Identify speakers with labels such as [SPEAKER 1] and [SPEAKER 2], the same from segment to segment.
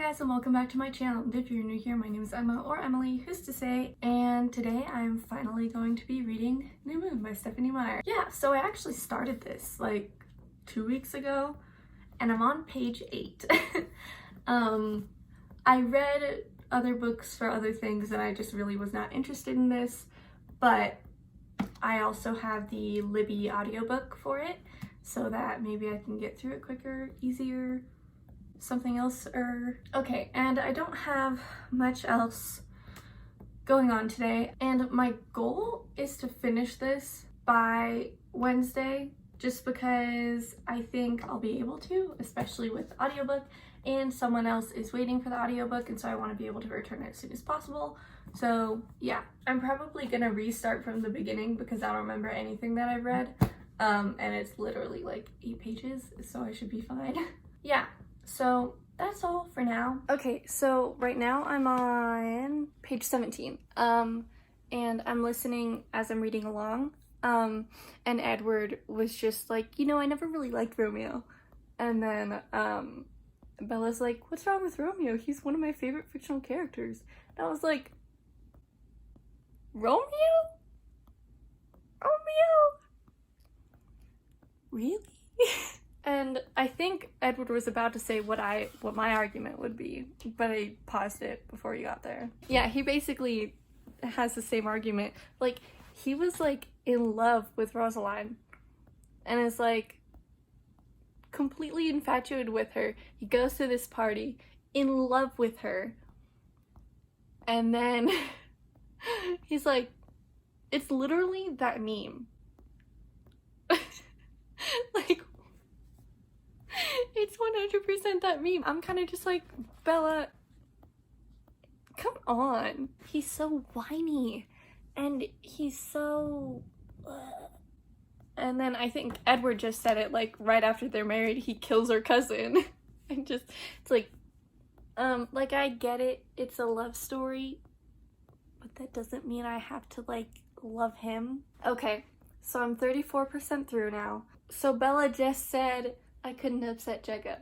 [SPEAKER 1] guys, and welcome back to my channel. And if you're new here, my name is Emma, or Emily, who's to say, and today I'm finally going to be reading New Moon by Stephenie Meyer. Yeah, so I actually started this like 2 weeks ago, and I'm on page 8. I read other books for other things and I just really was not interested in this, but I also have the Libby audiobook for it, so that maybe I can get through it quicker, easier, something else. Okay, and I don't have much else going on today, and my goal is to finish this by Wednesday, just because I think I'll be able to, especially with the audiobook, and someone else is waiting for the audiobook, and so I want to be able to return it as soon as possible. So yeah, I'm probably gonna restart from the beginning because I don't remember anything that I've read, and it's literally like 8 pages, so I should be fine. Yeah, so that's all for now. Okay, so right now I'm on page 17, and I'm listening as I'm reading along, and Edward was just like, you know, I never really liked Romeo, and then Bella's like, what's wrong with Romeo? He's one of my favorite fictional characters. And I was like, Romeo? Really? And I think Edward was about to say what my argument would be, but I paused it before he got there. Yeah, he basically has the same argument. Like, he was like in love with Rosaline and is like completely infatuated with her. He goes to this party in love with her, and then he's like, it's literally that meme. Like, it's 100% that meme. I'm kind of just like, Bella, come on. He's so whiny, and he's so and then I think Edward just said it like right after they're married, he kills her cousin. And just, it's like I get it, it's a love story, but that doesn't mean I have to like love him. Okay, so I'm 34% through now. So Bella just said I couldn't upset Jacob.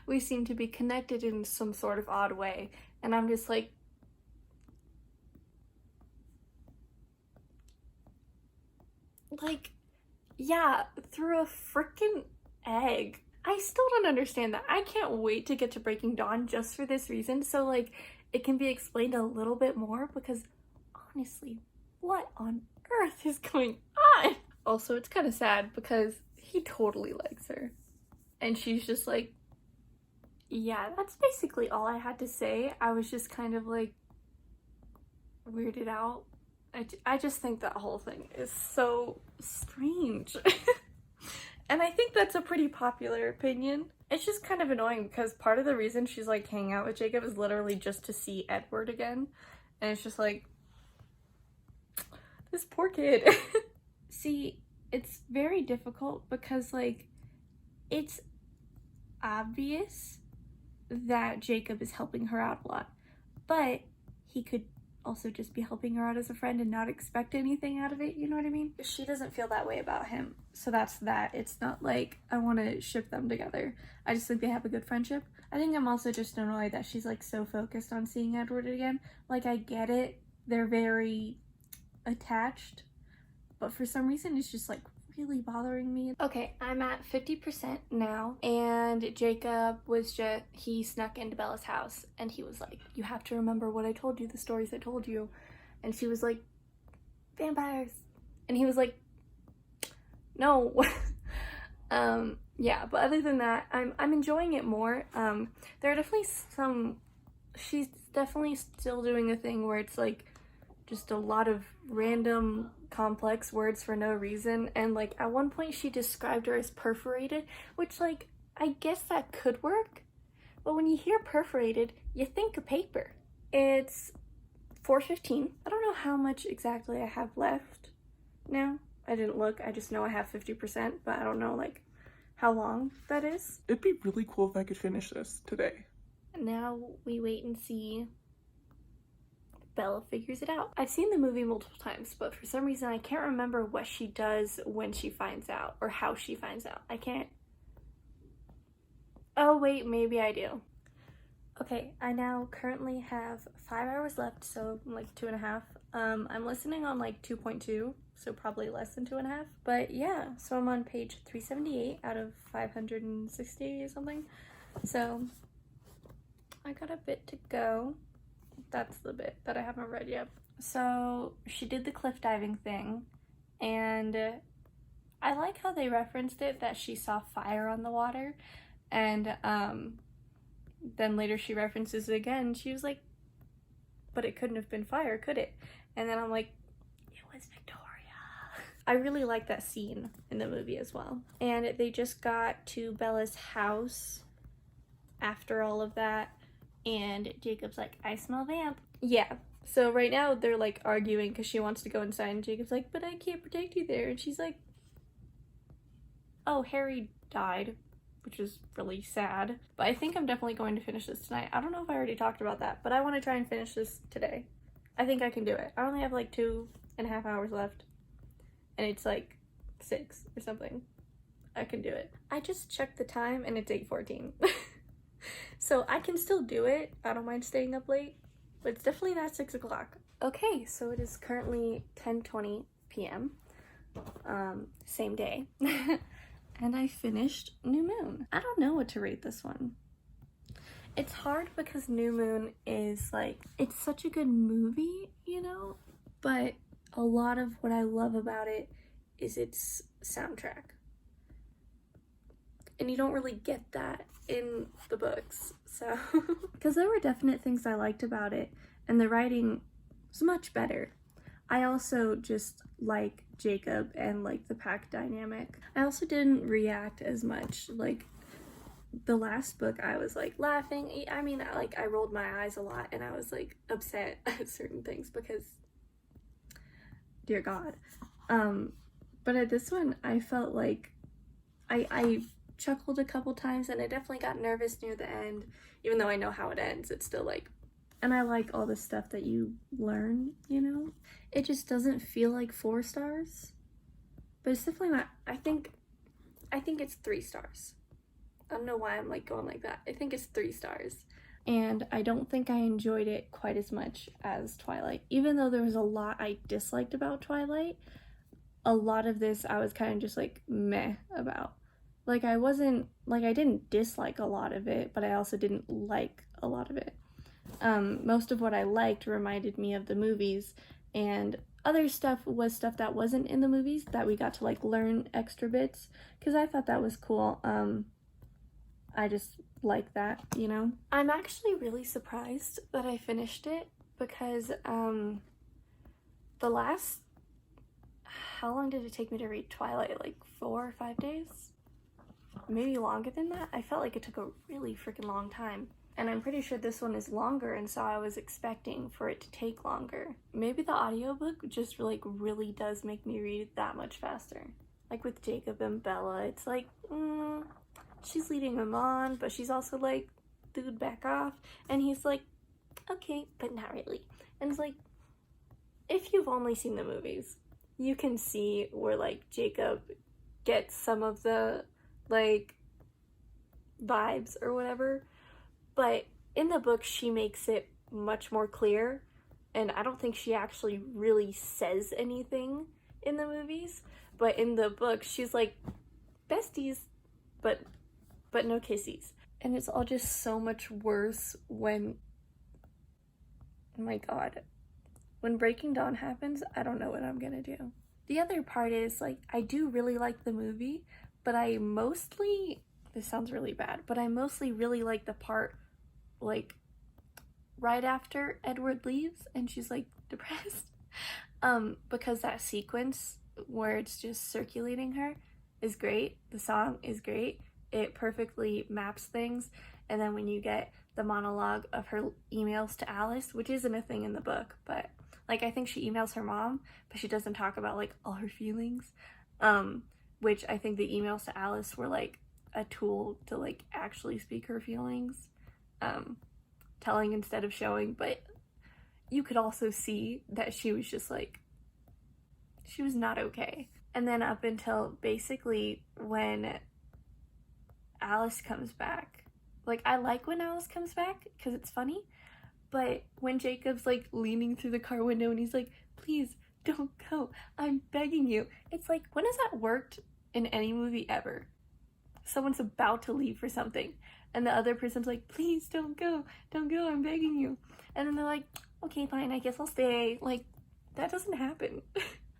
[SPEAKER 1] We seem to be connected in some sort of odd way, and I'm just like, yeah, through a freaking egg. I still don't understand that. I can't wait to get to Breaking Dawn just for this reason, so like it can be explained a little bit more, because honestly, what on earth is going on? Also, it's kind of sad because he totally likes her, and she's just like, yeah, that's basically all I had to say. I was just kind of like weirded out. I just think that whole thing is so strange. And I think that's a pretty popular opinion. It's just kind of annoying because part of the reason she's like hanging out with Jacob is literally just to see Edward again. And it's just like, this poor kid. See, it's very difficult because like, it's obvious that Jacob is helping her out a lot, but he could also just be helping her out as a friend and not expect anything out of it, you know what I mean? She doesn't feel that way about him, so that's that. It's not like I want to ship them together. I just think they have a good friendship. I think I'm also just annoyed that she's like so focused on seeing Edward again. Like, I get it, they're very attached, but for some reason it's just like really bothering me. Okay, I'm at 50% now, and Jacob was just, he snuck into Bella's house and he was like, you have to remember what I told you, the stories I told you. And she was like, vampires. And he was like, no. Yeah, but other than that, I'm enjoying it more. There are definitely she's definitely still doing a thing where it's like just a lot of random complex words for no reason, and like at one point she described her as perforated, which like I guess that could work, but when you hear perforated you think of paper. It's 4:15. I don't know how much exactly I have left now. I didn't look, I just know I have 50%, but I don't know like how long that is.
[SPEAKER 2] It'd be really cool if I could finish this today.
[SPEAKER 1] Now we wait and see Bella figures it out. I've seen the movie multiple times, but for some reason I can't remember what she does when she finds out or how she finds out. I can't Oh wait, maybe I do. Okay, I now currently have 5 hours left, so like 2.5. I'm listening on like 2.2, so probably less than 2.5. But yeah, so I'm on page 378 out of 560 or something. So I got a bit to go. That's the bit that I haven't read yet. So she did the cliff diving thing, and I like how they referenced it, that she saw fire on the water, and then later she references it again. She was like, but it couldn't have been fire, could it? And then I'm like, it was Victoria. I really like that scene in the movie as well. And they just got to Bella's house after all of that, and Jacob's like, I smell vamp. Yeah, so right now they're like arguing because she wants to go inside, and Jacob's like, but I can't protect you there. And she's like, oh, Harry died, which is really sad. But I think I'm definitely going to finish this tonight. I don't know if I already talked about that, but I want to try and finish this today. I think I can do it. I only have like 2.5 hours left, and it's like 6 or something. I can do it. I just checked the time and it's 8:14. So I can still do it. I don't mind staying up late, but it's definitely not 6 o'clock. Okay, so it is currently 10:20 p.m. Same day. And I finished New Moon. I don't know what to rate this one. It's hard because New Moon is like, it's such a good movie, you know? But a lot of what I love about it is its soundtrack. And you don't really get that in the books, so. Because there were definite things I liked about it, and the writing was much better. I also just like Jacob and like the pack dynamic. I also didn't react as much. Like the last book, I was like laughing. I mean, I rolled my eyes a lot, and I was like upset at certain things because, dear God. But at this one, I felt like I chuckled a couple times, and I definitely got nervous near the end. Even though I know how it ends, it's still like, and I like all the stuff that you learn, you know? It just doesn't feel like 4 stars. But it's definitely not, I think it's 3 stars. I don't know why I'm like going like that. I think it's 3 stars. And I don't think I enjoyed it quite as much as Twilight. Even though there was a lot I disliked about Twilight, a lot of this I was kind of just like meh about. Like I didn't dislike a lot of it, but I also didn't like a lot of it. Most of what I liked reminded me of the movies, and other stuff was stuff that wasn't in the movies that we got to like learn extra bits, because I thought that was cool. I just like that, you know? I'm actually really surprised that I finished it, because the last, how long did it take me to read Twilight? Like 4 or 5 days? Maybe longer than that? I felt like it took a really freaking long time. And I'm pretty sure this one is longer, and so I was expecting for it to take longer. Maybe the audiobook just like really does make me read it that much faster. Like with Jacob and Bella, it's like, she's leading him on, but she's also like, dude, back off. And he's like, okay, but not really. And it's like, if you've only seen the movies, you can see where like Jacob gets some of the like vibes or whatever. But in the book, she makes it much more clear, and I don't think she actually really says anything in the movies. But in the book, she's like, besties, but no kissies. And it's all just so much worse when, oh my God, when Breaking Dawn happens, I don't know what I'm gonna do. The other part is, like, I do really like the movie, but I mostly, this sounds really bad, but I mostly really like the part like right after Edward leaves and she's like depressed, because that sequence where it's just circulating her is great. The song is great. It perfectly maps things. And then when you get the monologue of her emails to Alice, which isn't a thing in the book, but like I think she emails her mom, but she doesn't talk about like all her feelings, which I think the emails to Alice were like a tool to like actually speak her feelings, telling instead of showing. But you could also see that she was just like, she was not okay. And then up until basically when Alice comes back, Like, I like when Alice comes back because it's funny, but when Jacob's like leaning through the car window and he's like, please don't go, I'm begging you. It's like, when has that worked in any movie ever? Someone's about to leave for something and the other person's like, please don't go, I'm begging you. And then they're like, okay, fine, I guess I'll stay. Like, that doesn't happen.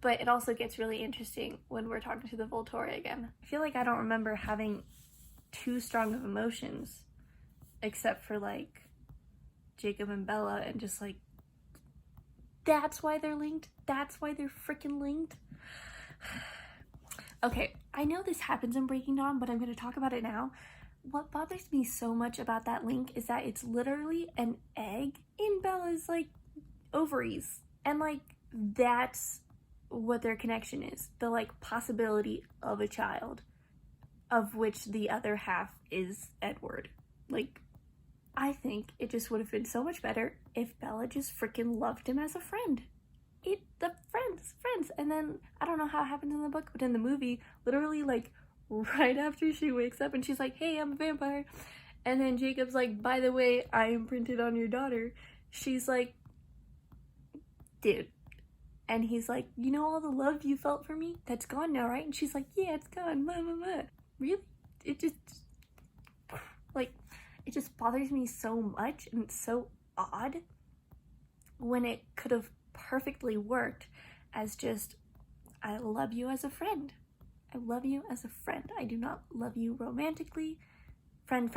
[SPEAKER 1] But it also gets really interesting when we're talking to the Volturi again. I feel like I don't remember having too strong of emotions except for like Jacob and Bella, and just like, that's why they're linked, that's why they're freaking linked. Okay, I know this happens in Breaking Dawn, but I'm going to talk about it now. What bothers me so much about that link is that it's literally an egg in Bella's like ovaries, and like that's what their connection is, the like possibility of a child, of which the other half is Edward. Like, I think it just would have been so much better if Bella just freaking loved him as a friend. The friends. And then, I don't know how it happens in the book, but in the movie, literally like right after she wakes up and she's like, hey, I'm a vampire. And then Jacob's like, by the way, I imprinted on your daughter. She's like, dude. And he's like, you know all the love you felt for me? That's gone now, right? And she's like, yeah, it's gone. Blah, blah, blah. Really? It just bothers me so much, and it's so odd when it could have perfectly worked as just, I love you as a friend. I love you as a friend. I do not love you romantically. Friend.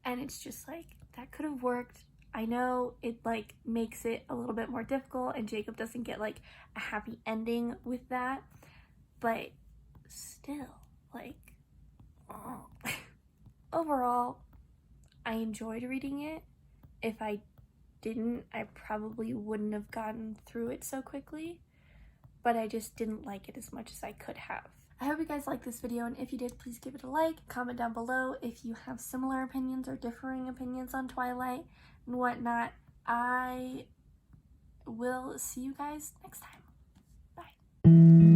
[SPEAKER 1] And it's just like, that could have worked. I know it like makes it a little bit more difficult and Jacob doesn't get like a happy ending with that, but still, like, oh. Overall, I enjoyed reading it. If I didn't, I probably wouldn't have gotten through it so quickly, but I just didn't like it as much as I could have. I hope you guys liked this video, and if you did, please give it a like. Comment down below if you have similar opinions or differing opinions on Twilight and whatnot. I will see you guys next time. Bye.